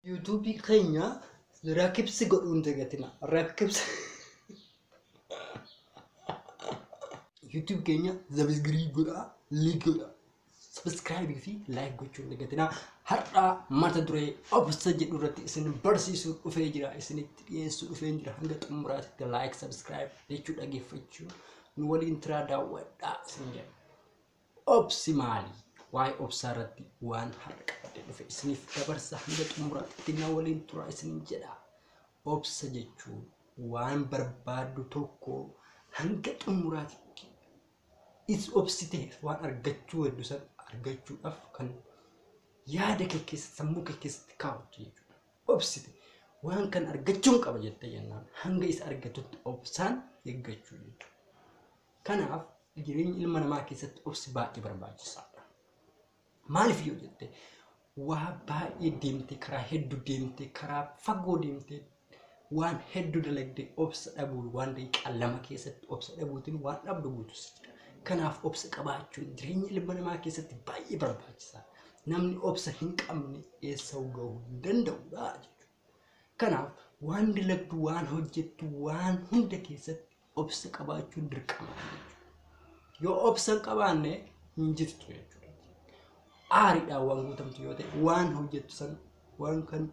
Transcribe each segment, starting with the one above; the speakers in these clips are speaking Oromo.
YouTube keenya rakibsi godhuun tegatina rakibsi YouTube keenya subscribe godha like godha subscribe fi like gochuun tegatina har'a mata duree obsa jedhu irratti isin barsiisuu dhufee jira isinitti dhiyeessuu dhufee jira hanga xumuraatti like subscribe jechuu dhageeffachuu nu waliin tiraa daawwadhaa isin jedha obsi maali waa'ee obsaa irratti waan har'a dhufe isiniif dabarsa hanga xumuraatti na waliin tura isin jedha obsa jechuun waan barbaadu tokko hanga xumuraatti is obsite waan argachuu heddu san argachuudhaaf kan yaada kee keessa sammuu kee keessatti kaa'atu jechuudha obsite waan kan argachuun qaba jettee jennaan hanga isa argatutti obsaan eeggachuu jechuudha kanaaf jireenya ilma namaa keessatti obsi baay'ee barbaachisaadha maaliif yoo jette waa baay'ee deemte karaa hedduu deemte karaa fagoo deemte waan hedduu dalagde obsa dhabuu waan daqiiqaa lama keessatti obsa dhabuutiin waan dhabdu guutus kanaaf obsa qabaachuun jireenya ilma namaa keessatti baay'ee barbaachisaadha namni obsa hin qabne eessa gahuu hin danda'udha jechuudha kanaaf waan dalagdu waan hojjettu waan hunda keessatti obsa qabaachuun dirqama jechuudha yoo obsa qabaanne hin jirtu jechuudha aariidhaan waan guutamtu yoo ta'e waan hojjettu san waan kan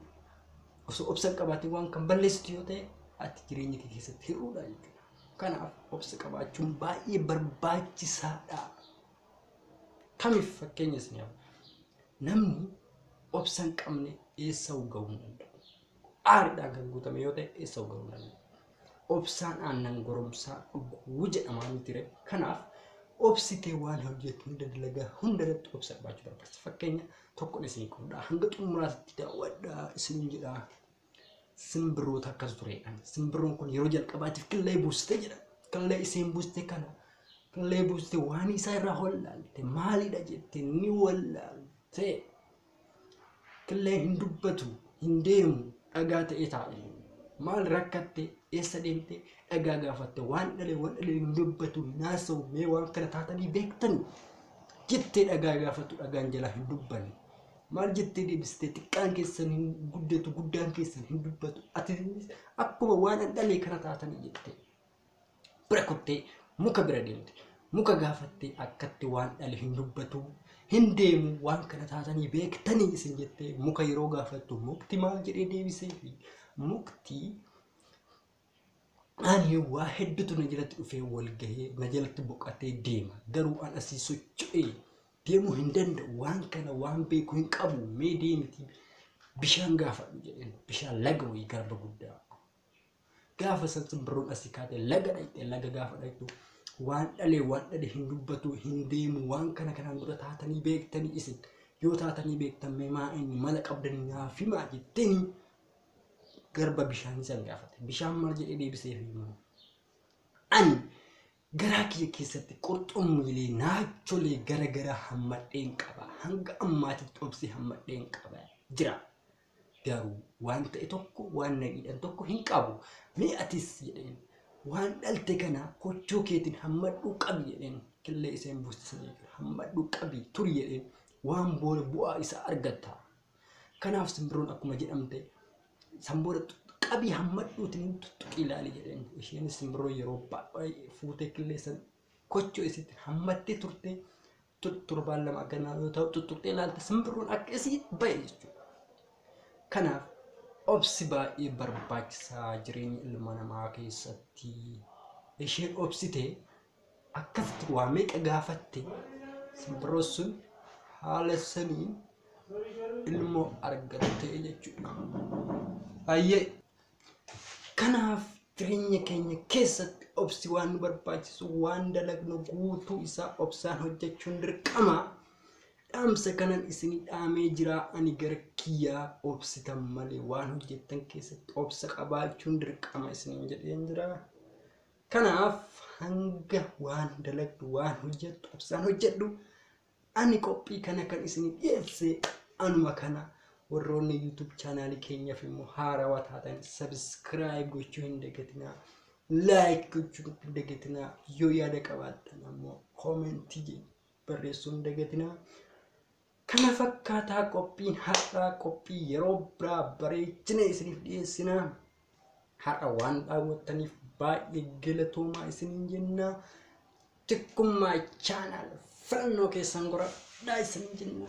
osoo obsa qabaatee waan kan balleessitu yoo ta'e ati jireenya kee keessatti hiruudha jechuudha kanaaf obsa qabaachuun baay'ee barbaachisaadha kamiif fakkeenya isin yaa namni obsa hin qabne eessa gahuu hin danda'u aariidhaan kan guutame yoo ta'e eessa gahuu hin danda'u obsaan aannan goromsaa dhuguu jedhamaa miti ture kanaaf obsitee waan hojjettu hunda dalagaa hundarratti obsa qabaachuu barbaachisa fakkeenya tokko isin qofdha hanga xumuraatti daawwadhaa isin jedha simbiroota akkas tureedhaan simbiroon kun yeroo jalqabaatiif qillee buustee jedha qillee isin buustee kana qillee buustee waan isaa irraa hollaalte maalidha jettee ni wallaalte qillee hin dubbatu hin deemu dhagaa ta'ee taa'e maal rakkatte eessa deemte dhagaa gaafatte waan dhalee hin dubbatu naasa'u mee waan kana taatanii beektanii jettee dhagaa gaafatu dhagaan jalaa hin dubbanne maal jettee deebistee xiqqaan keessan hin guddatu guddaan keessan hin dubbatu ati akkuma waan dhalee kana taatanii jettee bira kuttee muka bira deemte muka gaafattee akkatti waan dhalee hin dubbatu hin deemu waan kana taatanii beektanii isin jettee muka yeroo gaafattu mukti maal jedhee deebisee fi mukti ani waa hedduutu na jalatti dhufee wal gahee na jalatti boqotee deema garuu an asii socho'ee deemuu hin danda'u waan kana waan beeku hin qabu mee deemti bishaan gaafadhu jedheen bishaan laga wayii garba guddaa gaafa san simbiroon asii kaatee laga dhaqxee laga gaafa dhaqxu waan dhalee hin dubbatu hin deemu waan kana kanaan dura taatanii beektanii isin yoo taatanii beektan mee maa inni mala qabdanii naaf himaa jettanii garba bishaan san gaafate bishaan maal jedhee deebisee fi ani garaa kiyya keessatti qurxummiilee naacholee gara hammadheen qaba hanga ammaatitti obsi hammadheen qaba jira garuu waan ta'e tokko waan nagiidhan tokko hin qabu mee atis jedheen waan dhalte kana kochoo keetiin hammadhuu qabi jedheen qillee iseen buustisan jechuudha hammadhuu qabi turi jedheen waan booda bu'aa isaa argatta kanaaf simbiroon akkuma jedhamte sambooda qabii hammadhuutiin tuttuqii ilaali jedheen isheen simbiroo yeroo baay'ee fuutee qillee san kochoo isitti hammattee turte turbaan lama akkanaa yoo ta'u tuttuqxee ilaalte simbiroon akka isii ba'e jechuudha kanaaf obsi baay'ee barbaachisaa jireenya ilma namaa keessatti isheen obsitee akkasitti waa meeqa gaafatte simbiroo sun haala saniin ilmoo argattee jechuudha ayyee kanaaf jireenya keenya keessatti obsi waan nu barbaachisu waan dalagnu guutuu isaa obsaan hojjechuun dirqama dhaamsa kanan isinii dhaamee jira ani gara kiyyaa obsitan malee waan hojjettan keessatti obsa qabaachuun dirqama isiniin jedheen jira kanaaf hanga waan dalagdu waan hojjettu obsaan hojjedhu ani qophii kana kan isinii dhiyeesse anuma kana warroonni YouTube channel keenyaaf immoo haarawaa taatan subscribe gochuu hin dagatinaa like gochuu hin dagatinaa yoo yaada qabaattan ammoo comment barreessuu hin dagatinaa kana fakkaataa qophiin har'aa qophii yeroo biraa bareechinee isiniif dhiyeessina. Har'a waan daawwattaniif baay'ee galatoomaa isiniin jenna. Tikkummaa channel filannoo keessan godhadhaa isiniin jenna.